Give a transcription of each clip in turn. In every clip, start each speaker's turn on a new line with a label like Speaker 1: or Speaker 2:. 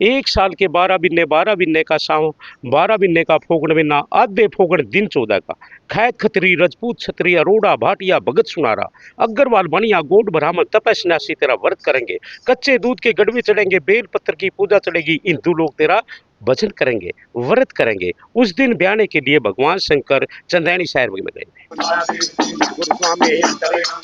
Speaker 1: एक साल के 12 बिन्ने का साव, 12 बिन्ने का फोगण बिन्ना, आधे फोगण दिन 14 का। खैत खत्री रजपूत क्षत्रिय अरोड़ा भाटिया भगत सुनारा, अग्रवाल बनिया गोड ब्राह्मण तपस्यासी तेरा व्रत करेंगे। कच्चे दूध के गड़वे चढ़ेंगे, बेल पत्र की पूजा चढ़ेगी। हिंदू लोग तेरा भजन करेंगे, व्रत करेंगे। उस दिन ब्याने के लिए भगवान शंकर चंदैनी शहर में गए।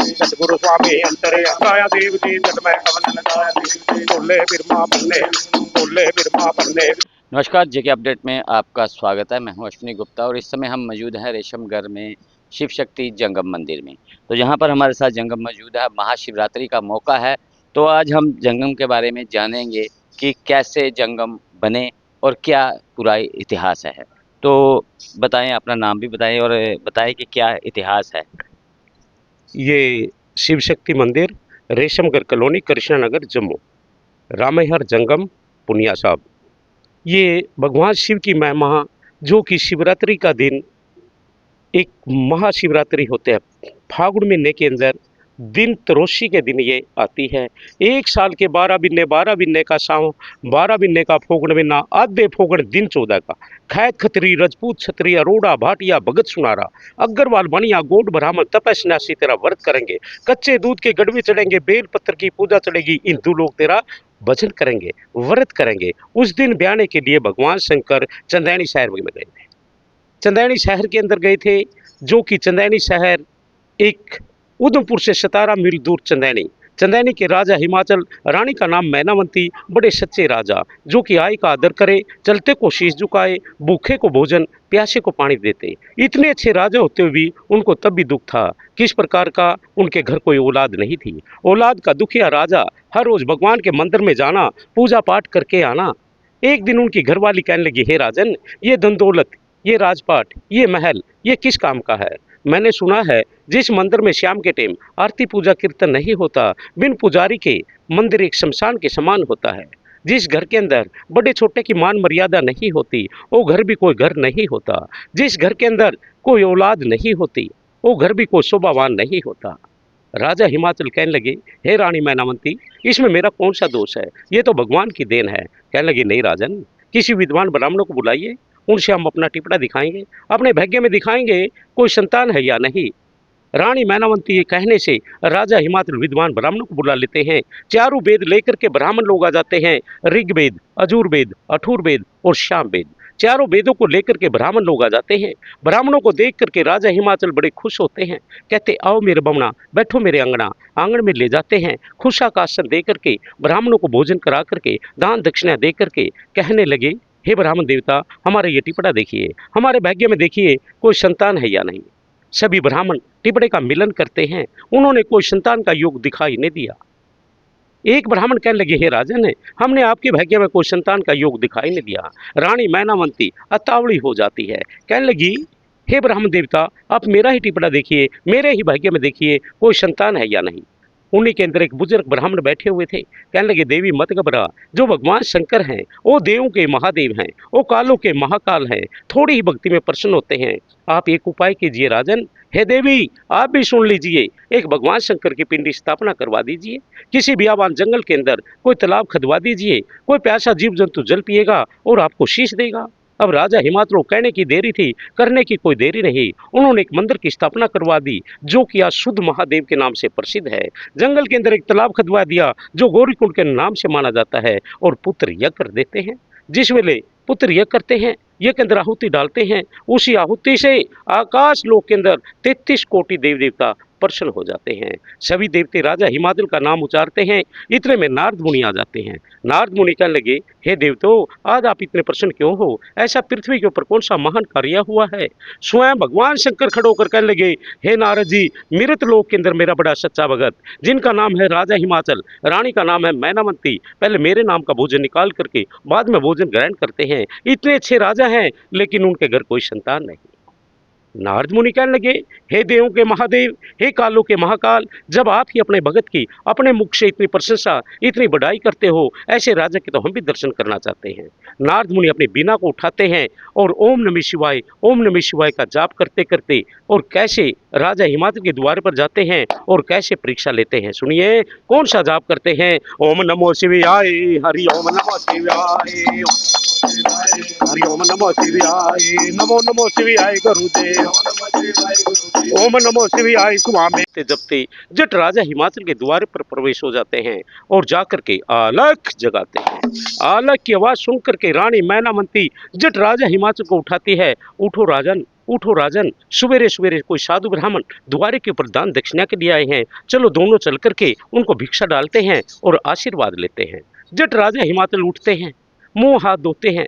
Speaker 1: सतगुरु स्वामी अंतरे अंगाया देव जी जट में कवन लगाया देव बोले बिरमा पन्ने बोले बिरमा पन्ने।
Speaker 2: नमस्कार, जेके अपडेट में आपका स्वागत है। मैं हूं अश्विनी गुप्ता और इस समय हम मौजूद हैं रेशमगढ़ में शिव शक्ति जंगम मंदिर में। तो यहाँ पर हमारे साथ जंगम मौजूद है। महाशिवरात्रि का मौका है, तो आज हम जंगम के बारे में जानेंगे कि कैसे जंगम बने और क्या पूरा इतिहास है। तो बताएं, अपना नाम भी बताएं और बताएं कि क्या इतिहास है।
Speaker 1: ये शिव शक्ति मंदिर रेशमगढ़ कॉलोनी कृष्णानगर जम्मू, रामेहर जंगम पुनिया साहब। ये भगवान शिव की महिमा, जो कि शिवरात्रि का दिन एक महाशिवरात्रि होते हैं। फागुन महीने के अंदर दिन त्रोशी के दिन ये आती है। एक साल के 12 बिन्ने का साव, 12 बिन्ने का फोगण बिन्ना, आधे फोगण दिन 14 का। खैत खत्री रजपूत क्षत्रिय अरोड़ा भाटिया भगत सुनारा, अग्रवाल बनिया गोड ब्राह्मण तपस्यासी तेरा व्रत करेंगे। कच्चे दूध के गड़वे चढ़ेंगे, बेल पत्र की पूजा चढ़ेगी। हिंदू लोग तेरा भजन करेंगे, व्रत करेंगे। उस दिन ब्याने के लिए भगवान शंकर चंदैनी शहर में गए थे। चंदैनी शहर के अंदर गए थे, जो कि चंदैनी शहर एक उधमपुर से 17 मील दूर चंदैनी। चंदैनी के राजा हिमाचल, रानी का नाम मैनावंती, बड़े सच्चे राजा, जो कि आय का आदर करे, चलते को शीश झुकाए, भूखे को भोजन, प्यासे को पानी देते। इतने अच्छे राजा होते हुए भी उनको तब भी दुख था। किस प्रकार का? उनके घर कोई औलाद नहीं थी। औलाद का दुखिया राजा हर रोज भगवान के मंदिर में जाना, पूजा पाठ करके आना। एक दिन उनकी घरवाली कहने लगी, हे राजन, ये धन दौलत, ये राजपाट, ये महल, ये किस काम का है? मैंने सुना है जिस मंदिर में शाम के टाइम आरती पूजा कीर्तन नहीं होता, बिन पुजारी के मंदिर एक शमशान के समान होता है। जिस घर के अंदर बड़े छोटे की मान मर्यादा नहीं होती, वो घर भी कोई घर नहीं होता। जिस घर के अंदर कोई औलाद नहीं होती, वो घर भी कोई शोभावान नहीं होता। राजा हिमाचल कहने लगे, हे रानी मैनावंती, इसमें मेरा कौन सा दोष है? ये तो भगवान की देन है। कहने लगे, नहीं राजन, किसी विद्वान ब्राह्मणों को बुलाइए, उनसे हम अपना टिपड़ा दिखाएंगे, अपने भाग्य में दिखाएंगे कोई संतान है या नहीं। रानी मैनावंती के कहने से राजा हिमाचल विद्वान ब्राह्मणों को बुला लेते हैं। चारों वेद लेकर के ब्राह्मण लोग आ जाते हैं। ऋग्वेद, अजुर्वेद, अठुर्वेद और सामवेद, चारों वेदों को लेकर के ब्राह्मण लोग आ जाते हैं। ब्राह्मणों को देख करके राजा हिमाचल बड़े खुश होते हैं। कहते, आओ मेरे बमना, बैठो मेरे अंगना। आंगन में ले जाते हैं, खुशा का आसन दे करके, ब्राह्मणों को भोजन करा करके, दान दक्षिणा दे करके कहने लगे, हे ब्राह्मण देवता, हमारे ये टिपड़ा देखिए, हमारे भाग्य में देखिए कोई संतान है या नहीं। सभी ब्राह्मण टिपड़े का मिलन करते हैं। उन्होंने कोई संतान का योग दिखाई नहीं दिया। एक ब्राह्मण कहने लगे, हे राजन, हमने आपके भाग्य में कोई संतान का योग दिखाई नहीं दिया। रानी मैनावंती अतावड़ी हो जाती है, कहने लगी, हे ब्राह्मण देवता, आप मेरा ही टिपड़ा देखिए, मेरे ही भाग्य में देखिए कोई संतान है या नहीं। उन्हीं के अंदर एक बुजुर्ग ब्राह्मण बैठे हुए थे। कहने लगे, देवी मत घबरा, जो भगवान शंकर हैं वो देवों के महादेव हैं, वो कालों के महाकाल हैं, थोड़ी ही भक्ति में प्रसन्न होते हैं। आप एक उपाय कीजिए राजन। हे देवी, आप भी सुन लीजिए, एक भगवान शंकर की पिंडी स्थापना करवा दीजिए। किसी बियाबान जंगल के अंदर कोई तालाब खदवा दीजिए, कोई प्यासा जीव जंतु जल पिएगा और आपको शीश देगा। अब राजा हिमाचल कहने की देरी थी, करने की कोई देरी नहीं। उन्होंने एक मंदिर की स्थापना करवा दी, जो कि आज शुद्ध महादेव के नाम से प्रसिद्ध है। जंगल के अंदर एक तालाब खदवा दिया, जो गौरीकुंड के नाम से माना जाता है, और पुत्र यज्ञ कर देते हैं। जिस वेले पुत्र यज्ञ करते हैं, यज्ञ के अंदर आहुति डालते हैं, उसी आहुति से आकाश लोक के अंदर 33 कोटि देव देवता प्रसन्न हो जाते हैं। सभी देवते राजा हिमाचल का नाम उचारते हैं। इतने में नारद मुनि आ जाते हैं। नारद मुनि कहने लगे, हे देवतो, आज आप इतने प्रसन्न क्यों हो? ऐसा पृथ्वी के ऊपर कौन सा महान कार्य हुआ है? स्वयं भगवान शंकर खड़े होकर कहने लगे, हे नारद जी, मृत लोक के अंदर मेरा बड़ा सच्चा भगत, जिनका नाम है राजा हिमाचल, रानी का नाम है मैनावंती, पहले मेरे नाम का भोजन निकाल करके बाद में भोजन ग्रहण करते हैं। इतने अच्छे राजा हैं, लेकिन उनके घर कोई संतान नहीं। नारद मुनि कहने लगे, हे देवों के महादेव, हे कालों के महाकाल, जब आपकी अपने भगत की अपने मुख से इतनी प्रशंसा, इतनी बड़ाई करते हो, ऐसे राजा के तो हम भी दर्शन करना चाहते हैं। नारद मुनि अपनी बीना को उठाते हैं और ओम नमः शिवाय का जाप करते करते और कैसे राजा हिमाचल के द्वार पर जाते हैं और कैसे परीक्षा लेते हैं। सुनिए कौन सा जाप करते हैं। ओम नमो शिवाय, हरि ओम नमो शिवाय, हरि ओम नमो शिवाय, नमो नमो शिवाय गुरुदेव, ओम नमो शिवाय स्वामी। जपते जट राजा हिमाचल के द्वार पर प्रवेश हो जाते हैं और जाकर के आलख जगाते हैं। आलख की आवाज सुनकर के रानी मैनामती जट राजा हिमाचल को उठाती है। उठो राजन, उठो राजन, सवेरे सवेरे कोई साधु ब्राह्मण द्वारे के ऊपर दान दक्षिणा के लिए आए हैं, चलो दोनों चल करके उनको भिक्षा डालते हैं और आशीर्वाद लेते हैं। जट राजा हिमाचल उठते हैं, मुंह हाथ धोते हैं,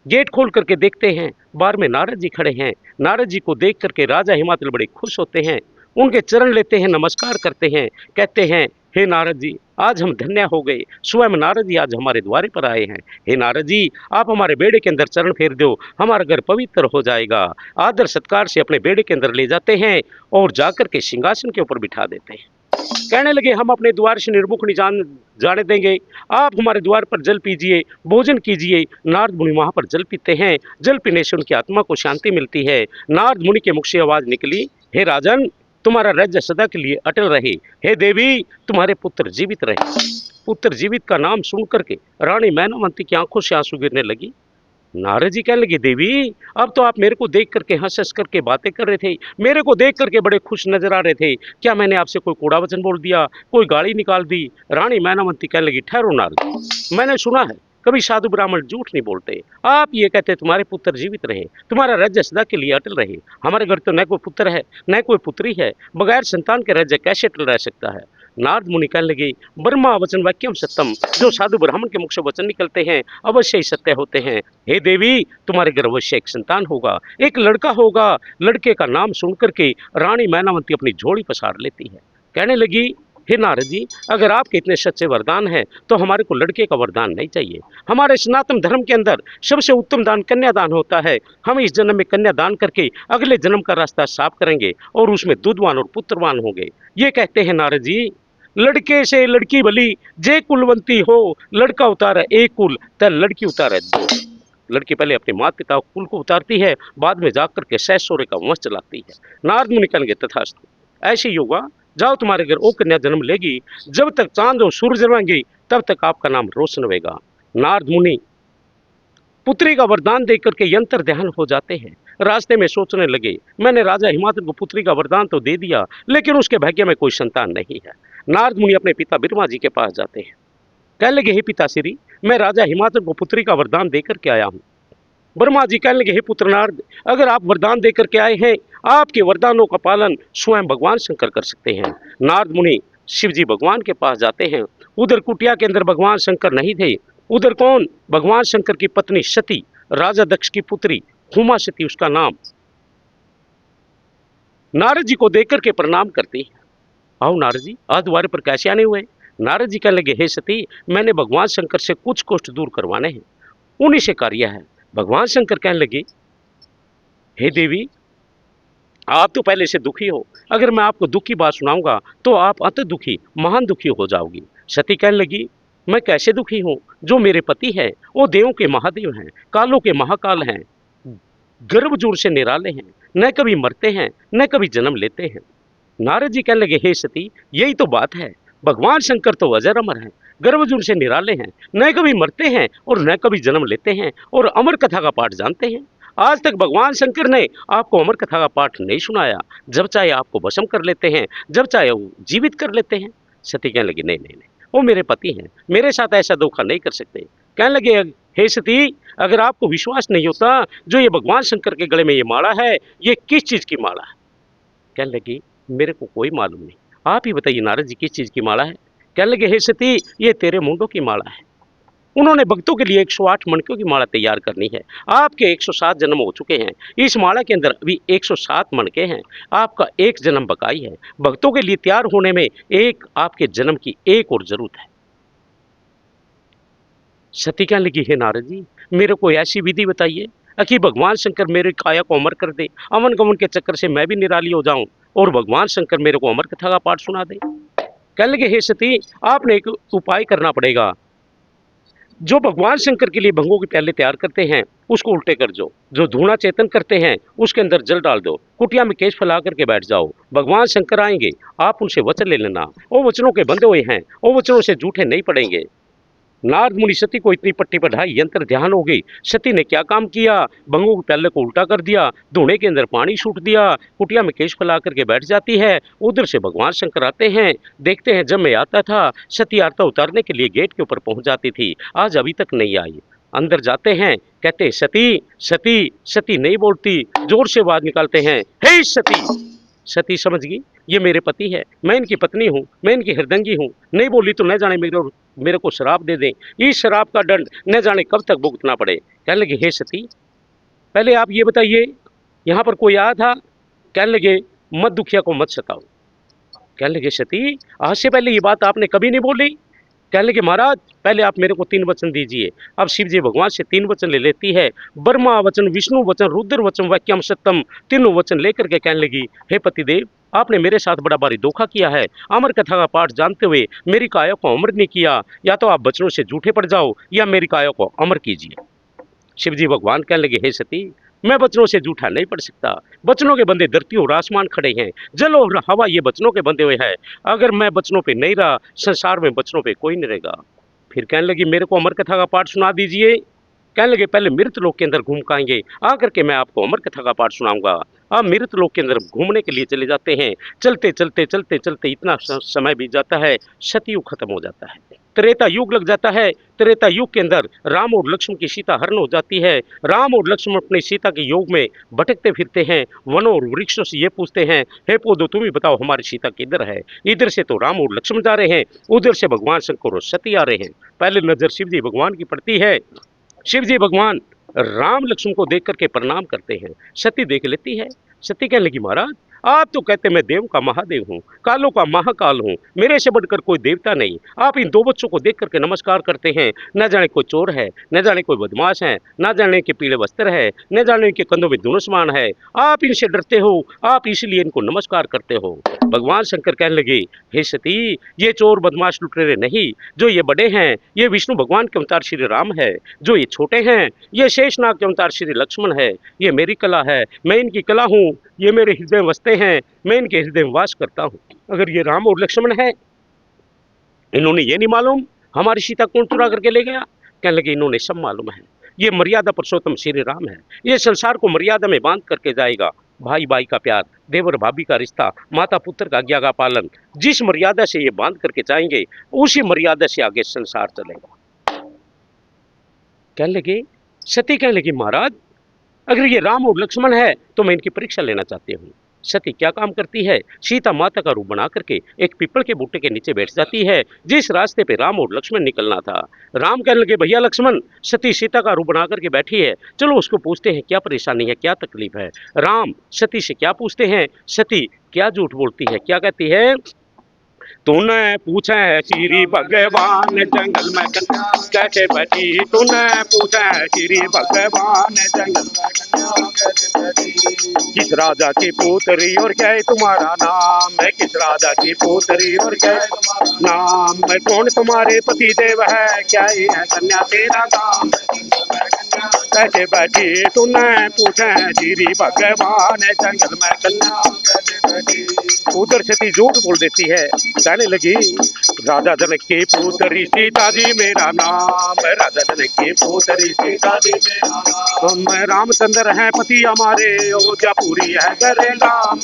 Speaker 1: गेट खोल करके देखते हैं, बाहर में नारद जी खड़े हैं। नारद जी को देख करके राजा हिमाचल बड़े खुश होते हैं, उनके चरण लेते हैं, नमस्कार करते हैं, कहते हैं, हे नारद जी, आज हम धन्य हो गए, स्वयं नारद जी आज हमारे द्वारे पर आए हैं। हे नारद जी, आप हमारे बेड़े के अंदर चरण फेर दो, हमारा घर पवित्र हो जाएगा। आदर सत्कार से अपने बेड़े के अंदर ले जाते हैं और जाकर के सिंहासन के ऊपर बिठा देते हैं। कहने लगे, हम अपने द्वार से निर्मुख नहीं जाने देंगे, आप हमारे द्वार पर जल पीजिए, भोजन कीजिए। नारद मुनि वहां पर जल पीते हैं, जल पीने से उनकी आत्मा को शांति मिलती है। नारद मुनि के मुख से आवाज निकली, हे राजन, तुम्हारा राज्य सदा के लिए अटल रहे, हे देवी, तुम्हारे पुत्र जीवित रहे। पुत्र जीवित का नाम सुन करके रानी मैनामती की आंखों से आंसू गिरने लगी। नारद जी कहने लगे, देवी, अब तो आप मेरे को देख करके हंस हंस करके बातें कर रहे थे, मेरे को देख करके बड़े खुश नजर आ रहे थे, क्या मैंने आपसे कोई कूड़ा वचन बोल दिया, कोई गाली निकाल दी। रानी मैनामती कहने लगी, ठहरो नारद, मैंने सुना है कभी साधु ब्राह्मण झूठ नहीं बोलते, आप ये कहते तुम्हारे पुत्र जीवित रहे, तुम्हारा राज्य सदा के लिए अटल रहे। हमारे घर तो न कोई पुत्र है न कोई पुत्री है, बगैर संतान के राज्य कैसे अटल रह सकता है। नारद मुनि कहने लगे, ब्रह्मा वचन वाक्यम सत्यम, जो साधु ब्राह्मण के मुख से वचन निकलते हैं अवश्य ही सत्य होते हैं। हे देवी, तुम्हारे घर अवश्य एक संतान होगा, एक लड़का होगा। लड़के का नाम सुनकर के रानी मैनावती अपनी झोली पसार लेती है, कहने लगी, हे नारद जी, अगर आपके इतने सच्चे वरदान हैं तो हमारे को लड़के का वरदान नहीं चाहिए। हमारे सनातन धर्म के अंदर सबसे उत्तम दान कन्यादान होता है। हम इस जन्म में कन्यादान करके अगले जन्म का रास्ता साफ करेंगे और उसमें दूधवान और पुत्रवान होंगे। ये कहते हैं नारद जी, लड़के से लड़की भली, जे कुलवंती हो, लड़का उतारे एक कुल त लड़की उतारे दो। लड़की पहले अपने माता पिता कुल को उतारती है, बाद में जाकर के सह सोरे का वंश चलाती है। नारद मुनि कहेंगे, तथास्तु, ऐसे ही होगा, जाओ तुम्हारे घर ओ कन्या जन्म लेगी, जब तक चांद और सूरज रहेंगे तब तक आपका नाम रोशन होगा। नारद मुनि पुत्री का वरदान देकर के यंत्र ध्यान हो जाते हैं। रास्ते में सोचने लगे, मैंने राजा हिमाचल को पुत्री का वरदान तो दे दिया, लेकिन उसके भाग्य में कोई संतान नहीं है। नारद मुनि अपने पिता ब्रह्मा जी के पास जाते हैं, कहने लगे, हे पिताश्री, मैं राजा हिमाचल को पुत्री का वरदान देकर के आया हूँ। ब्रह्मा जी कहने लगे, हे पुत्र नारद, अगर आप वरदान देकर के आए हैं, आपके वरदानों का पालन स्वयं भगवान शंकर कर सकते हैं। नारद मुनि शिव जी भगवान के पास जाते हैं। उधर कुटिया के अंदर भगवान शंकर नहीं थे, उधर कौन, भगवान शंकर की पत्नी सती, राजा दक्ष की पुत्री हुमा सती उसका नाम, नारद जी को देख करके प्रणाम करती है। आओ नारद जी, आज द्वारे पर कैसे आने हुए। नारद जी कहने लगे, हे सती, मैंने भगवान शंकर से कुछ कष्ट दूर करवाने हैं, उन्हीं से कार्य है। भगवान शंकर कहने लगे, हे देवी, आप तो पहले से दुखी हो, अगर मैं आपको दुख की बात सुनाऊंगा तो आप अत दुखी, महान दुखी हो जाओगी। सती कहने लगी, मैं कैसे दुखी हूं, जो मेरे पति है वो देवों के महादेव हैं, कालों के महाकाल हैं, गर्भजोर से निराले हैं, न कभी मरते हैं न कभी जन्म लेते हैं। नारद जी कहने लगे, हे सती, यही तो बात है, भगवान शंकर तो अजर अमर हैं, गर्भजोर से निराले हैं, न कभी मरते हैं और न कभी जन्म लेते हैं और अमर कथा का पाठ जानते हैं। आज तक भगवान शंकर ने आपको अमर कथा का पाठ नहीं सुनाया, जब चाहे आपको वशम कर लेते हैं, जब चाहे वो जीवित कर लेते हैं। सती कहने लगी, नहीं नहीं नहीं, वो मेरे पति हैं, मेरे साथ ऐसा धोखा नहीं कर सकते। कहने लगे, हे सती, अगर आपको विश्वास नहीं होता, जो ये भगवान शंकर के गले में ये माला है, ये किस चीज की माला है। कहने लगी, मेरे को कोई मालूम नहीं, आप ही बताइए नारद जी किस चीज की माला है। कहने लगे, हे सती, ये तेरे मुंडों की माला है। उन्होंने भक्तों के लिए 108 मणकों की माला तैयार करनी है। आपके 107 जन्म हो चुके हैं, इस माला के अंदर अभी 107 मणके हैं, आपका एक जन्म बकाई है। भक्तों के लिए तैयार होने में एक आपके जन्म की एक और जरूरत है। सती कहने लगी, हे नारद जी, मेरे को ऐसी विधि बताइए कि भगवान शंकर मेरे काया को अमर कर दे, अमन गमन के चक्कर से मैं भी निराली हो जाऊं और भगवान शंकर मेरे को अमर कथा का पाठ सुना दे। कहने लगे हे सती, आपने एक उपाय करना पड़ेगा। जो भगवान शंकर के लिए भंगों के प्याले तैयार करते हैं उसको उल्टे कर दो, जो धूना चेतन करते हैं उसके अंदर जल डाल दो, कुटिया में केश फैला करके बैठ जाओ। भगवान शंकर आएंगे, आप उनसे वचन ले लेना। वो वचनों के बंधे हुए हैं, वो वचनों से झूठे नहीं पड़ेंगे। नारद मुनि सती को इतनी पट्टी पर ढाई यंत्र ध्यान हो गई। सती ने क्या काम किया, भंगों के प्याले को उल्टा कर दिया, धूने के अंदर पानी छूट दिया, कुटिया में केश फैला करके बैठ जाती है। उधर से भगवान शंकर आते हैं, देखते हैं जब मैं आता था सती आरता उतारने के लिए गेट के ऊपर पहुंच जाती थी, आज अभी तक नहीं आई। अंदर जाते हैं, कहते हैं सती सती। सती नहीं बोलती, जोर से आवाज निकालते हैं हे सती। सती समझ गई ये मेरे पति है, मैं इनकी पत्नी हूँ, मैं इनकी हृदंगी हूँ, नहीं बोली तो न जाने मेरे को शराब दे दें, इस शराब का दंड न जाने कब तक भुगतना पड़े। कहने लगे हे सती, पहले आप ये बताइए यहाँ पर कोई आया था? कहने लगे मत दुखिया को मत सताओ। कहने लगे सती, आज से पहले ये बात आपने कभी नहीं बोली। कहने लगे महाराज, पहले आप मेरे को 3 वचन दीजिए। अब शिव जी भगवान से 3 वचन ले लेती है, ब्रह्मा वचन, विष्णु वचन, रुद्र वचन, वाक्यम सत्यम, तीनों वचन लेकर के कहने लगी हे पतिदेव, आपने मेरे साथ बड़ा भारी धोखा किया है। अमर कथा का पाठ जानते हुए मेरी काया को अमर नहीं किया, या तो आप वचनों से झूठे पड़ जाओ या मेरी काया को अमर कीजिए। शिव जी भगवान कहने लगे हे सती, मैं वचनों से झूठा नहीं पड़ सकता। वचनों के बंदे धरती और आसमान खड़े हैं, जल और हवा ये वचनों के बंधे हुए हैं। अगर मैं वचनों पे नहीं रहा, संसार में वचनों पे कोई नहीं रहेगा। फिर कहने लगी मेरे को अमर कथा का पाठ सुना दीजिए। कहने लगे पहले मृत लोक के अंदर घूम के आएंगे, आकर के मैं आपको अमर कथा का पाठ सुनाऊंगा। आप मृत लोक के अंदर घूमने के लिए चले जाते हैं, चलते चलते चलते चलते इतना समय बीत जाता है, सतयुग खत्म हो जाता है, त्रेता युग लग जाता है। त्रेता युग के अंदर राम और लक्ष्मण की सीता हरण हो जाती है। राम और लक्ष्मण अपनी सीता के योग में भटकते फिरते हैं, वनों और वृक्षों से ये पूछते हैं हे पौधो तुम ही बताओ हमारी सीता किधर है। इधर से तो राम और लक्ष्मण जा रहे हैं, उधर से भगवान शंकर और सती आ रहे हैं। पहले नजर शिव जी भगवान की पड़ती है। शिव जी भगवान राम लक्ष्मण को देख करके प्रणाम करते हैं। सती देख लेती है। सती कहने लगी महाराज, आप तो कहते मैं देव का महादेव हूँ, कालों का महाकाल हूँ, मेरे से बढ़कर कोई देवता नहीं। आप इन 2 बच्चों को देख करके नमस्कार करते हैं, न जाने कोई चोर है, न जाने कोई बदमाश है, न जाने के पीले वस्त्र है, न जाने के कंधों में धनुष्मान है। आप इनसे डरते हो, आप इसलिए इनको नमस्कार करते हो। भगवान शंकर कहने लगे हे सती, ये चोर बदमाश लुटेरे नहीं, जो ये बड़े हैं ये विष्णु भगवान के अवतार श्री राम है, जो ये छोटे हैं ये शेषनाग के अवतार श्री लक्ष्मण है। ये मेरी कला है, मैं इनकी कला हूँ, ये मेरे हृदय में बसते हैं, मैं इनके हृदय में वास करता हूँ। अगर ये राम और लक्ष्मण है, इन्होंने ये नहीं मालूम हमारी सीता कौन चुरा करके ले गया? कहने लगे इन्होंने सब मालूम है, ये मर्यादा पुरुषोत्तम श्री राम है, ये संसार को मर्यादा में बांध करके जाएगा। भाई भाई का प्यार, देवर भाभी का रिश्ता, माता पुत्र का आज्ञा का पालन, जिस मर्यादा से ये बांध करके जाएंगे उसी मर्यादा से आगे संसार चलेगा। कहने लगे सती, कहने लगी महाराज अगर ये राम और लक्ष्मण है तो मैं इनकी परीक्षा लेना चाहती हूँ। सती क्या काम करती है, सीता माता का रूप बना करके एक पीपल के बूटे के नीचे बैठ जाती है, जिस रास्ते पे राम और लक्ष्मण निकलना था। राम कहने लगे भैया लक्ष्मण, सती सीता का रूप बना करके बैठी है, चलो उसको पूछते हैं क्या परेशानी है, क्या तकलीफ है। राम सती से क्या पूछते हैं, सती क्या झूठ बोलती है, क्या कहती है, तूने पूछा है श्री भगवान जंगल में कैसे बैठी, तूने पूछा है श्री भगवान जंगल में किस राजा की पुत्री और क्या है तुम्हारा नाम है, किस राजा की पुत्री और क्या है तुम्हारा नाम है, कौन तुम्हारे पति देव है, क्या ही है कन्या तेरा काम, कैसे बैठी तूने पूछा है श्री भगवान जंगल में कन्या कैसे बैठी। उधर सती झूठ बोल देती है, कहने लगी राजा जनक की पुत्री सीता जी मेरा नाम है, राजा जनक की पुत्री सीता जी मेरा नाम है, रामचंद्र है पति हमारे, अयोध्या पूरी है करे राम।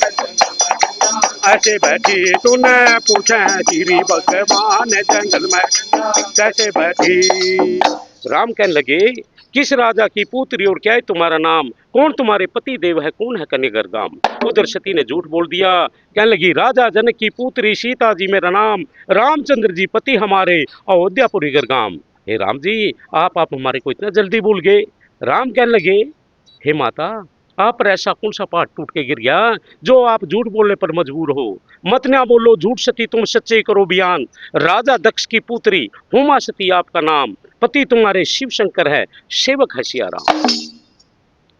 Speaker 1: ऐसे बैठी तूने पूछा श्री भगवान जंगल में कैसे बैठी। राम कहने लगे किस राजा की पुत्री और क्या है तुम्हारा नाम, कौन तुम्हारे पति देव है, कौन है कन्यागर गाम। उधर सती ने झूठ बोल दिया, कहने लगी राजा जनक की पुत्री सीता जी मेरा नाम, रामचंद्र जी पति हमारे, अयोध्यापुरी गाम। हे राम जी आप हमारे को इतना जल्दी भूल गए। राम कहने लगे हे माता आप पर ऐसा कौन सा पाठ टूट के गिर गया जो आप झूठ बोलने पर मजबूर हो। मत ना बोलो झूठ सती तुम सच्चे करो बयान, राजा दक्ष की पुत्री हुमा सती आपका नाम, पति तुम्हारे शिव शंकर है, सेवक है सिया राम।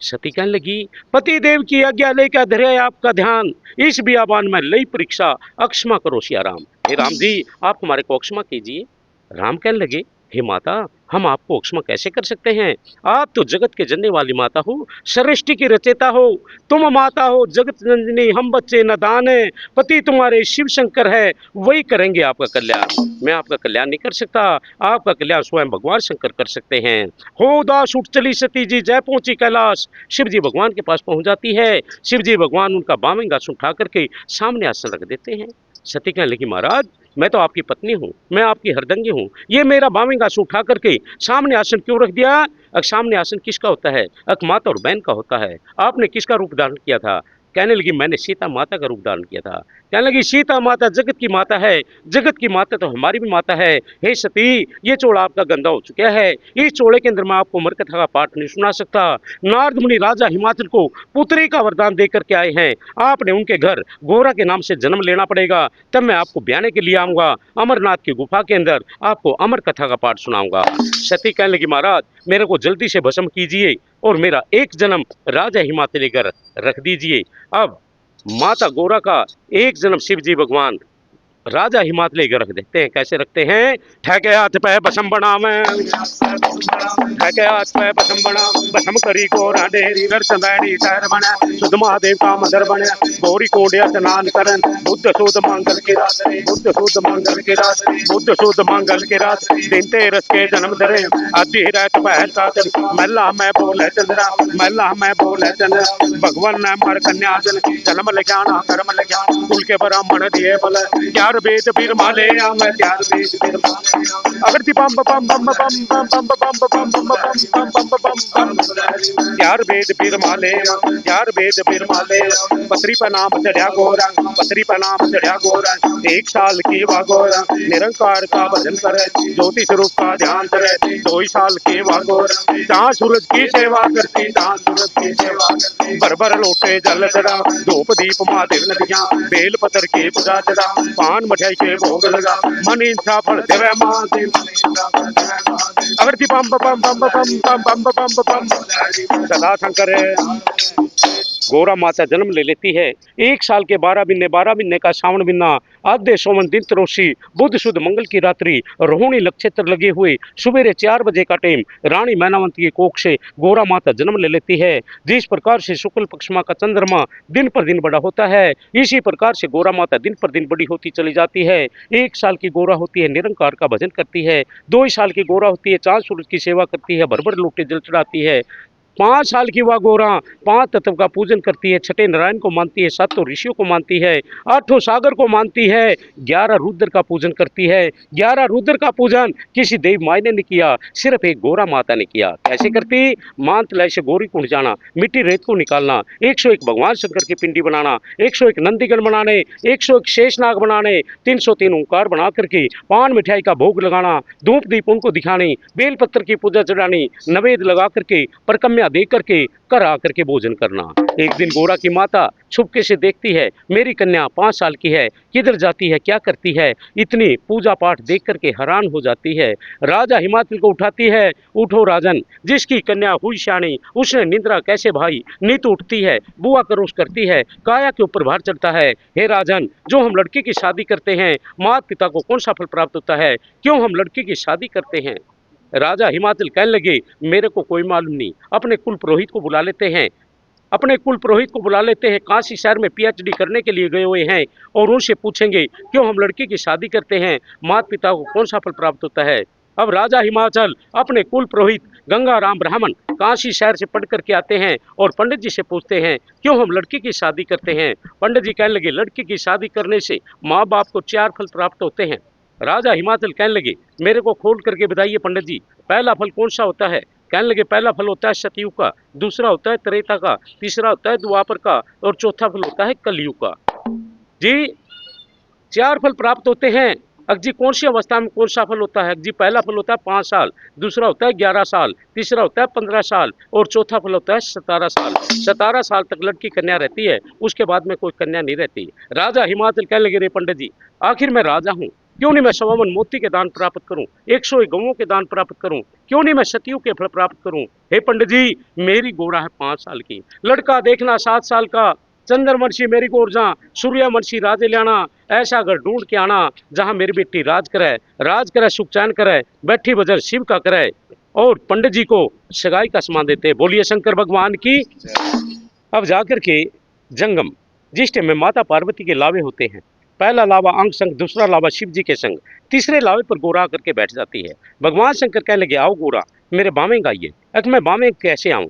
Speaker 1: सती कहने लगी, पति देव की आज्ञा लेकर धरे आपका ध्यान, इस बियाबान में लई परीक्षा, अक्षमा करो सिया राम। हे राम जी, आप हमारे को अक्षमा कीजिए। राम कहने लगे, हे माता, हम आपको अक्षमा कैसे कर सकते हैं? आप तो जगत के जनने वाली माता हो, सृष्टि की रचयिता हो, तुम माता हो जगत जननी, हम बच्चे नादान हैं, पति तुम्हारे शिव शंकर है, वही करेंगे आपका कल्याण। मैं आपका कल्याण नहीं कर सकता, आपका कल्याण स्वयं भगवान शंकर कर सकते हैं। हो दास उठ चली सती जी, जय पहुंची कैलाश। शिव जी भगवान के पास पहुंच जाती है। शिव जी भगवान उनका बावंग आसन उठा करके सामने आसन रख देते हैं। सती कहने लगी, महाराज मैं तो आपकी पत्नी हूँ, मैं आपकी हरदंगी हूँ, ये मेरा बावंग आसन उठा करके सामने आसन क्यों रख दिया? अब सामने आसन किसका होता है? अब माता और बहन का होता है। आपने किसका रूप धारण किया था? कहने लगी, मैंने सीता माता का रूप धारण किया था। कहने लगी, सीता माता जगत की माता है, जगत की माता तो हमारी भी माता है। हे सती, ये चोला आपका गंदा हो चुका है, इस चोले के अंदर मैं आपको मरकथा का पाठ नहीं सुना सकता। नारद मुनि राजा हिमाचल को पुत्री का वरदान दे करके आए हैं, आपने उनके घर गोरा के नाम से जन्म लेना पड़ेगा, तब मैं आपको ब्याने के लिए आऊँगा, अमरनाथ की गुफा के अंदर आपको अमर कथा का पाठ सुनाऊंगा। सती कहने लगी, महाराज मेरे को जल्दी से भस्म कीजिए और मेरा एक जन्म राजा हिमाचली घर रख दीजिए। अब माता गौरा का एक जन्म शिव जी भगवान राजा हिमाचली घर रख देते हैं। कैसे रखते हैं? ठहके हाथ पे बसम बनावे, ठहके हाथ पे बसम बना, बसम करी गोरा डेरी घर चंदैनी शहर बने, शुद्ध महादेव का मंदिर बने, गौरी कोडिया स्नान करन, बुद्ध शुद्ध मंगल की रात, बुद्ध शुद्ध मंगल की रात, बुद्ध शुद्ध मंगल की रात, दिन तेरस के जन्म धरे, आधी रात पहर का महला में बोले चंद्रा, महला में बोले चंद्रा, भगवान ने मर कन्या जन्म लिखाना कर्म लिखा, कुल के ब्राह्मण दिए बल, त्यार वेद फिर माले मैं त्यार वेद फिर माले, अगर ती बम बम बम बम बम बम बम बम बम बम बम बम, त्यार वेद फिर माले, त्यार वेद फिर माले, पत्री पर नाम चढ़ा गोरा, पत्री पर नाम चढ़ा गोरा, एक साल की वा गोरा, निरंकार का भजन करे, ज्योति स्वरूप का ध्यान करे, 2 साल की वा गोरा, चांद सूरज की सेवा करती, चांद सूरज की सेवा करती, भर लोटे जल चढ़ा, धूप दीप महादेव नदियां, बेल पत्र की पूजा चढ़ा, पान मिठाई के भोग लगा, मन इंसा फल देवे महादेव, अगर ती बम बम बम बम बम बम बम, सदा शंकर है। गौरा माता जन्म ले लेती है। 1 साल के 12 महीने का श्रावण महीना, आधे सोमन दिन तरोसी, बुध शुद्ध मंगल की रात्रि, रोहिणी नक्षत्र लगे हुए, सुबेरे 4 बजे का टाइम, रानी मैनावंती के कोख से गौरा माता जन्म ले लेती है। जिस प्रकार से शुक्ल पक्ष माह का चंद्रमा दिन पर दिन बड़ा होता है, इसी प्रकार से गौरा माता दिन पर दिन बड़ी होती चली जाती है। 1 साल की गौरा होती है, निरंकार का भजन करती है। 2 साल की गौरा होती है, चांद सूरज की सेवा करती है, भर लोटे जल चढ़ाती है। 5 साल की वह गौरा 5 तत्व का पूजन करती है, 6ठे नारायण को मानती है, 7 ऋषियों को मानती है, 8 सागर को मानती है, 11 रुद्र का पूजन करती है। 11 रुद्र का पूजन किसी देव माई ने नहीं किया, सिर्फ एक गौरा माता ने किया। कैसे करती? मांत लय से गौरी कुंड जाना, मिट्टी रेत को निकालना, 101 भगवान शंकर की पिंडी बनाना, 101 नंदीगण बनाने, 101 शेषनाग बनाने, 303 ओंकार बना करके पान मिठाई का भोग लगाना, धूप दीप उनको दिखानी, बेलपत्र की पूजा चढ़ानी, नवेद लगा करके परकम्या दे करके कर आकर के भोजन करना। एक दिन गौरा की माता छुपके से देखती है, मेरी कन्या 5 साल की है, किधर जाती है, क्या करती है, इतनी पूजा पाठ देख करके हैरान हो जाती है। राजा हिमाचल को उठाती है, उठो राजन, जिसकी कन्या हुई शानी उसने निंद्रा कैसे भाई, नींद उठती है, बुआ करोश करती है, काया के ऊपर भार चढ़ता है। हे राजन, जो हम लड़की की शादी करते हैं, माता पिता को कौन सा फल प्राप्त होता है, क्यों हम लड़की की शादी करते हैं? राजा हिमाचल कहने लगे, मेरे को कोई मालूम नहीं, अपने कुल पुरोहित को बुला लेते हैं, अपने कुल पुरोहित को बुला लेते हैं, काशी शहर में PhD करने के लिए गए हुए हैं, और उनसे पूछेंगे क्यों हम लड़की की शादी करते हैं, माता पिता को कौन सा फल प्राप्त होता है। अब राजा हिमाचल अपने कुल पुरोहित गंगाराम ब्राह्मण काशी शहर से पढ़ करके आते हैं और पंडित जी से पूछते हैं क्यों हम लड़की की शादी करते हैं। पंडित जी कहने लगे, लड़की की शादी करने से माँ बाप को 4 फल प्राप्त होते हैं। राजा हिमाचल कहने लगे, मेरे को खोल करके बताइए पंडित जी, पहला फल कौन सा होता है? कहने लगे, पहला फल होता है सतयुग का, दूसरा होता है त्रेता का, तीसरा होता है द्वापर का, और चौथा फल होता है कलयुग का। जी 4 फल प्राप्त होते हैं। जी कौन सी अवस्था में कौन सा फल होता है? जी पहला फल होता है 5 साल, दूसरा होता है 11 साल, तीसरा होता है 15 साल, और चौथा फल होता है 17 साल। 17 साल तक लड़की कन्या रहती है, उसके बाद में कोई कन्या नहीं रहती। राजा हिमाचल कहने लगे, रे पंडित जी, आखिर मैं राजा हूँ, क्यों नहीं मैं 52 मोती के दान प्राप्त करूं, 101 गौओं के दान प्राप्त करूं, क्यों नहीं मैं सतियों के फल प्राप्त करूं। हे पंडित जी, मेरी गोरा है 5 साल की, लड़का देखना 7 साल का, चंद्रवंशी मेरी गोर जा, सूर्यवंशी राजे लाना, ऐसा घर ढूंढ के आना जहां मेरी बेटी राज करे सुख चैन करे, बैठी बजर शिव का करे, और पंडित जी को सगाई का सामान देते। बोलिए शंकर भगवान की। अब जाकर के जंगम, जिस टाइम में माता पार्वती के लावे होते हैं, पहला लावा अंग संग, दूसरा लावा शिव जी के संग, तीसरे लावे पर गोरा करके बैठ जाती है। भगवान शंकर कहने लगे, आओ गोरा मेरे बामे गाइए। अगर मैं बामे कैसे आऊं,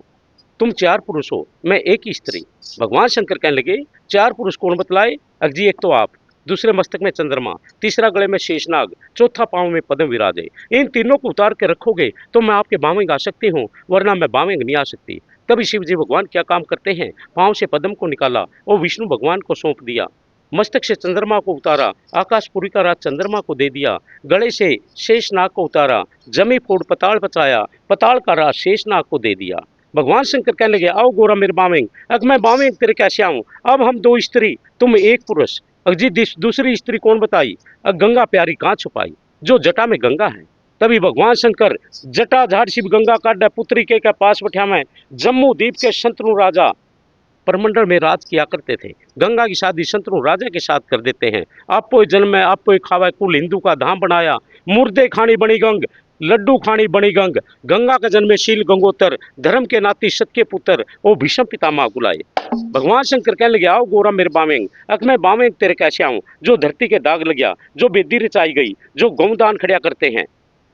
Speaker 1: तुम 4 पुरुष हो, मैं एक ही स्त्री। भगवान शंकर कहने लगे, 4 पुरुष कौन बतलाए। अजी एक तो आप, दूसरे मस्तक में चंद्रमा, तीसरा गले में शेषनाग, चौथा पांव में पद्म विराजे। इन तीनों को उतार के रखोगे तो मैं आपके बामे गा सकती हूँ, वरना मैं बामे नहीं आ सकती। तभी शिव जी भगवान क्या काम करते हैं, पांव से पद्म को निकाला और विष्णु भगवान को सौंप दिया, मस्तक से चंद्रमा को उतारा, आकाशपुरी का राज चंद्रमा को दे दिया, गले से शेषनाग को उतारा, जमी फोड़ पताल बचाया, पताल का राज शेषनाग को दे दिया। भगवान शंकर कहने लगे, आओ गोरा मेरे बामेंग। अग मैं बामेंग तेरे कैसे आऊं, अब हम 2 स्त्री, तुम एक पुरुष। अजी दूसरी स्त्री कौन बताई, अग गंगा प्यारी कहाँ छुपाई, जो जटा में गंगा है। तभी भगवान शंकर जटा झाड़ शिव गंगा काट पुत्री के पास बैठा में, जम्मू द्वीप के शंतनु राजा परमंडल में राज किया करते थे। गंगा की शादी शंतनु राजा के साथ कर देते हैं। आपको जन्म में आपको खावा, कुल हिंदू का धाम बनाया, मुर्दे खानी बनी गंग, लड्डू खानी बनी गंग, गंगा का जन्म शील गंगोतर, धर्म के नाती सत्य पुत्र, ओ भीष्म पितामह गुलाए। भगवान शंकर कहने लगे, आओ गोरा मेरे बामेंग। अक मैं बामेंग तेरे कैसे आऊं, जो धरती के दाग लग गया, जो बेदी रचाई गई, जो गौदान खड़िया करते हैं,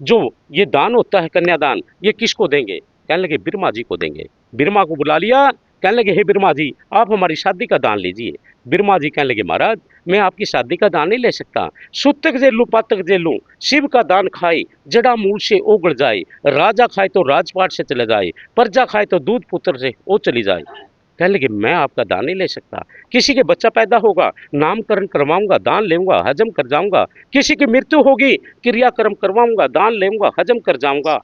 Speaker 1: जो ये दान होता है कन्यादान, ये किसको देंगे। कहने लगे बिरमा जी को देंगे। बिरमा को बुला लिया, कहने लगे, हे बिरमा जी आप हमारी शादी का दान लीजिए। बिरमा जी कहने लगे, महाराज मैं आपकी शादी का दान नहीं ले सकता, सुतक जे लूं पातक जे लूं, शिव का दान खाए जड़ा मूल से ओगड़ जाए, राजा खाए तो राजपाट से चले जाए, प्रजा खाए तो दूध पुत्र से वो चली जाए। कहने लगे, मैं आपका दान नहीं ले सकता। किसी के बच्चा पैदा होगा, नामकरण करवाऊंगा, दान लेऊंगा, हजम कर जाऊंगा। किसी की मृत्यु होगी, क्रियाक्रम करवाऊंगा, दान लेऊंगा, हजम कर जाऊंगा।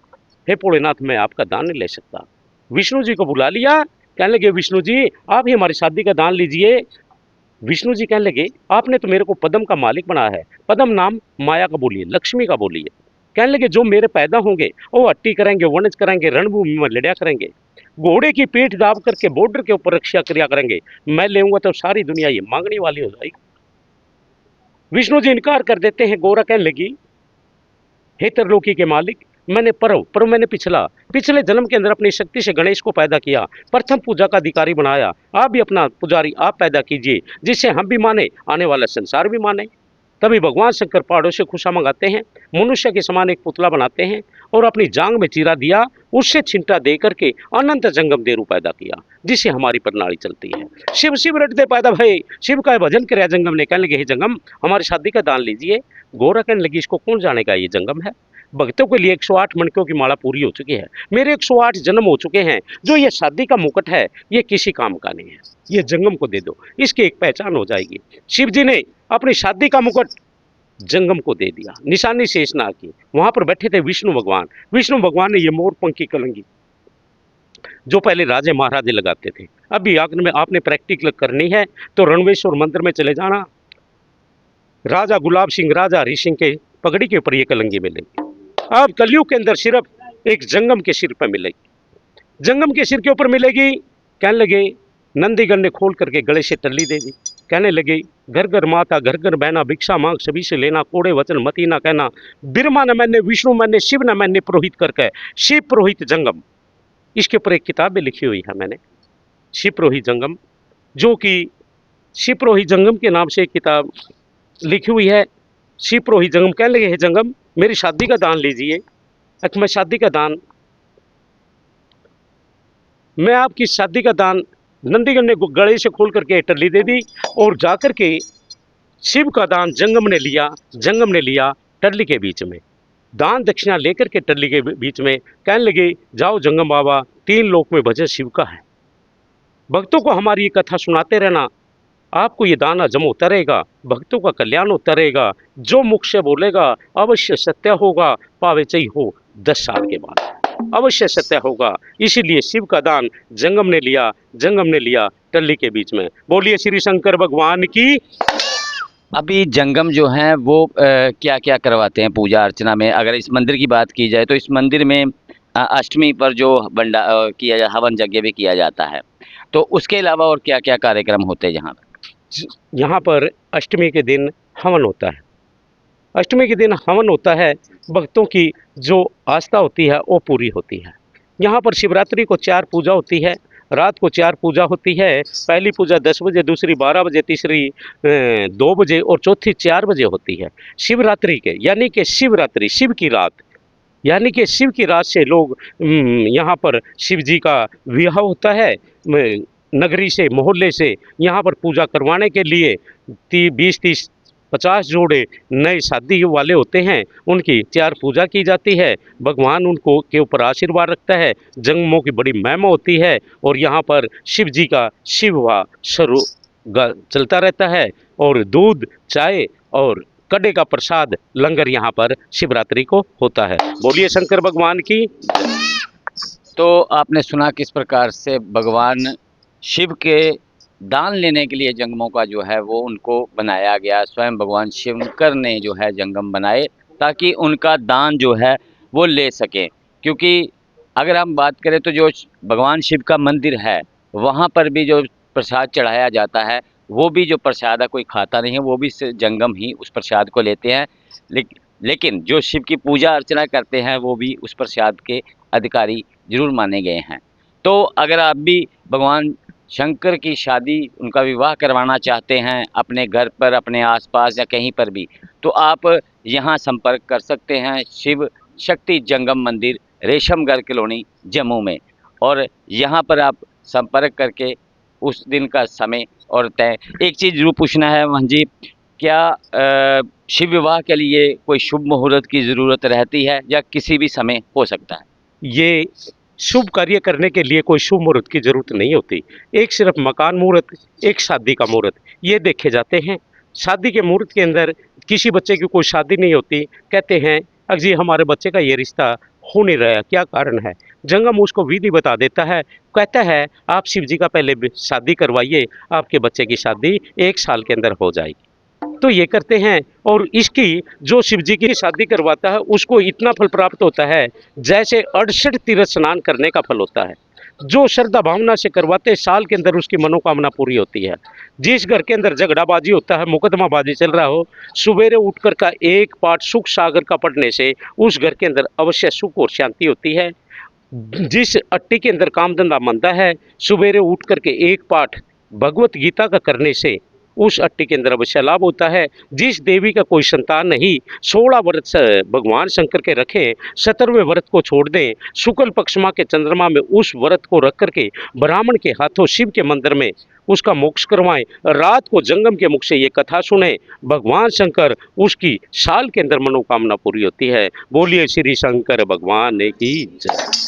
Speaker 1: हे भोलेनाथ मैं आपका दान नहीं ले सकता। विष्णु जी को बुला लिया, कहने लगे, विष्णु जी आप ही हमारी शादी का दान लीजिए। विष्णु जी कहने लगे, आपने तो मेरे को पद्म का मालिक बनाया है, पद्म नाम माया का बोलिए, लक्ष्मी का बोलिए। कहने लगे, जो मेरे पैदा होंगे वो हट्टी करेंगे, वनज करेंगे, रणभूमि में लड़िया करेंगे, घोड़े की पीठ दाब करके बॉर्डर के ऊपर रक्षा क्रिया करेंगे। मैं लेऊंगा तो सारी दुनिया ये मांगने वाली हो जाएगी। विष्णु जी इनकार कर देते हैं। गौरा कहने लगी, हे त्रिलोकी के मालिक, मैंने मैंने पिछले जन्म के अंदर अपनी शक्ति से गणेश को पैदा किया, प्रथम पूजा का अधिकारी बनाया। आप भी अपना पुजारी आप पैदा कीजिए, जिससे हम भी माने, आने वाला संसार भी माने। तभी भगवान शंकर पहाड़ों से खुशा मंगाते हैं, मनुष्य के समान एक पुतला बनाते हैं और अपनी जांग में चीरा दिया, उससे छिंटा दे करके अनंत जंगम देरू पैदा किया, जिससे हमारी प्रणाली चलती है। शिव शिव रटते पैदा भय, शिव का भजन करे जंगम ने। कहने लगे, हे जंगम हमारी शादी का दान लीजिए। गौरा कहने लगी, इसको कौन जानेगा, ये जंगम है। भक्तों के लिए 108 मणकों की माला पूरी हो चुकी है, मेरे 108 जन्म हो चुके हैं। जो ये शादी का मुकुट है ये किसी काम का नहीं है, ये जंगम को दे दो, इसकी एक पहचान हो जाएगी। शिव जी ने अपनी शादी का मुकुट जंगम को दे दिया, निशानी शेषनाग की। वहां पर बैठे थे विष्णु भगवान ने ये मोर पंखी कलंगी जो पहले राजे महाराजे लगाते थे, अभी आखिर में आपने प्रैक्टिकल करनी है तो रणवेश्वर मंदिर में चले जाना। राजा गुलाब सिंह, राजा हरि सिंह के पगड़ी के ऊपर ये कलंगी मिलेगी। अब कलयुग के अंदर सिर्फ एक जंगम के सिर पर मिलेगी, जंगम के सिर के ऊपर मिलेगी। कहने लगे, नंदीगण ने खोल करके गले से टल्ली दे दी। कहने लगे, घर घर माता घर घर बहना, भिक्षा मांग सभी से लेना, कोड़े वचन मती ना कहना। बिरमा न मैंने, विष्णु मैंने, शिव न मैंने, पुरोहित करके शिव पुरोहित जंगम। इसके ऊपर एक किताब भी लिखी हुई है मैंने, शिव पुरोहित जंगम, जो कि शिव पुरोहित जंगम के नाम से एक किताब लिखी हुई है, शिव पुरोहित जंगम। कहने लगे, हे जंगम मेरी शादी का दान लीजिए। अच्छा मैं शादी का दान, मैं आपकी शादी का दान, नंदीगण ने गले से खोल करके टल्ली दे दी और जाकर के शिव का दान जंगम ने लिया टल्ली के बीच में, दान दक्षिणा लेकर के टल्ली के बीच में। कहने लगे, जाओ जंगम बाबा, 3 लोक में भजन शिव का है, भक्तों को हमारी ये कथा सुनाते रहना, आपको ये दान हजम होता रहेगा, भक्तों का कल्याण होता रहेगा। जो मुख से बोलेगा अवश्य सत्य होगा, पावे चाहिए हो 10 साल के बाद, अवश्य सत्य होगा। इसीलिए शिव का दान जंगम ने लिया टल्ली के बीच में। बोलिए श्री शंकर भगवान की।
Speaker 2: अभी जंगम जो हैं वो क्या क्या करवाते हैं पूजा अर्चना में? अगर इस मंदिर की बात की जाए तो इस मंदिर में अष्टमी पर जो किया जा हवन यज्ञ भी किया जाता है, तो उसके अलावा और क्या क्या कार्यक्रम होते हैं यहाँ पर?
Speaker 1: यहाँ पर अष्टमी के दिन हवन होता है। अष्टमी के दिन हवन होता है, भक्तों की जो आस्था होती है वो पूरी होती है। यहाँ पर शिवरात्रि को 4 पूजा होती है, रात को 4 पूजा होती है। पहली पूजा 10 बजे, दूसरी 12 बजे, तीसरी 2 बजे और चौथी 4 बजे होती है। शिवरात्रि के यानी कि शिवरात्रि, शिव की रात, यानी कि शिव की रात से लोग यहाँ पर शिव जी का विवाह होता है। नगरी से, मोहल्ले से यहाँ पर पूजा करवाने के लिए 20, 30, 50 जोड़े नए शादी वाले होते हैं, उनकी 4 पूजा की जाती है। भगवान उनको के ऊपर आशीर्वाद रखता है। जंगमों की बड़ी महिमा होती है और यहाँ पर शिव जी का शिव विवाह शुरू चलता रहता है और दूध, चाय और कड़े का प्रसाद लंगर यहाँ पर शिवरात्रि को होता है। बोलिए शंकर भगवान की।
Speaker 2: तो आपने सुना किस प्रकार से भगवान शिव के दान लेने के लिए जंगमों का जो है वो उनको बनाया गया। स्वयं भगवान शंकर ने जो है जंगम बनाए ताकि उनका दान जो है वो ले सकें। क्योंकि अगर हम बात करें तो जो भगवान शिव का मंदिर है वहाँ पर भी जो प्रसाद चढ़ाया जाता है वो भी जो प्रसाद है कोई खाता नहीं है, वो भी जंगम ही उस प्रसाद को लेते हैं। लेकिन जो शिव की पूजा अर्चना करते हैं वो भी उस प्रसाद के अधिकारी जरूर माने गए हैं। तो अगर आप भी भगवान शंकर की शादी, उनका विवाह करवाना चाहते हैं अपने घर पर, अपने आसपास या कहीं पर भी, तो आप यहाँ संपर्क कर सकते हैं शिव शक्ति जंगम मंदिर, रेशमगढ़ कॉलोनी, जम्मू में। और यहाँ पर आप संपर्क करके उस दिन का समय और तय। एक चीज़ जरूर पूछना है मोहन जी, क्या शिव विवाह के लिए कोई शुभ मुहूर्त की ज़रूरत रहती है या किसी भी समय हो सकता है?
Speaker 1: ये शुभ कार्य करने के लिए कोई शुभ मुहूर्त की जरूरत नहीं होती। एक सिर्फ मकान मुहूर्त, एक शादी का मुहूर्त, ये देखे जाते हैं। शादी के मुहूर्त के अंदर किसी बच्चे की कोई शादी नहीं होती, कहते हैं अजी हमारे बच्चे का ये रिश्ता हो नहीं रहा, क्या कारण है? जंगम उसको विधि बता देता है, कहता है आप शिव जी का पहले शादी करवाइए, आपके बच्चे की शादी 1 साल के अंदर हो जाएगी। तो ये करते हैं और इसकी जो शिव जी की शादी करवाता है उसको इतना फल प्राप्त होता है जैसे 68 तीर्थ स्नान करने का फल होता है। जो श्रद्धा भावना से करवाते साल के अंदर उसकी मनोकामना पूरी होती है। जिस घर के अंदर झगड़ाबाजी होता है, मुकदमाबाजी चल रहा हो, सवेरे उठकर का एक पाठ सुख सागर का पढ़ने से उस घर के अंदर अवश्य सुख और शांति होती है। जिस अट्टी के अंदर काम धंधा मंदा है, सवेरे उठ करके एक पाठ भगवत गीता का करने से उस अट्टी के अंदर अवश्य लाभ होता है। जिस देवी का कोई संतान नहीं, 16 व्रत भगवान शंकर के रखें, 17वें व्रत को छोड़ दें, शुक्ल पक्ष माह के चंद्रमा में उस व्रत को रख करके ब्राह्मण के हाथों शिव के मंदिर में उसका मोक्ष करवाएं, रात को जंगम के मुख से ये कथा सुने, भगवान शंकर उसकी साल के अंदर मनोकामना पूरी होती है। बोलिए श्री शंकर भगवान की जय।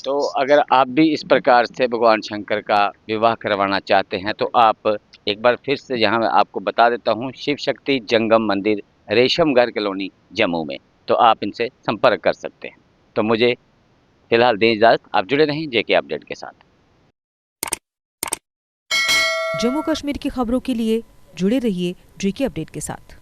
Speaker 2: तो अगर आप भी इस प्रकार से भगवान शंकर का विवाह करवाना चाहते हैं तो आप एक बार फिर से यहाँ मैं आपको बता देता हूँ, शिव शक्ति जंगम मंदिर, रेशमगढ़ कॉलोनी, जम्मू में, तो आप इनसे संपर्क कर सकते हैं। तो मुझे फिलहाल दें इजाज़त, आप जुड़े रहें जेके अपडेट के साथ।
Speaker 3: जम्मू कश्मीर की खबरों के लिए जुड़े रहिए जेके अपडेट के साथ।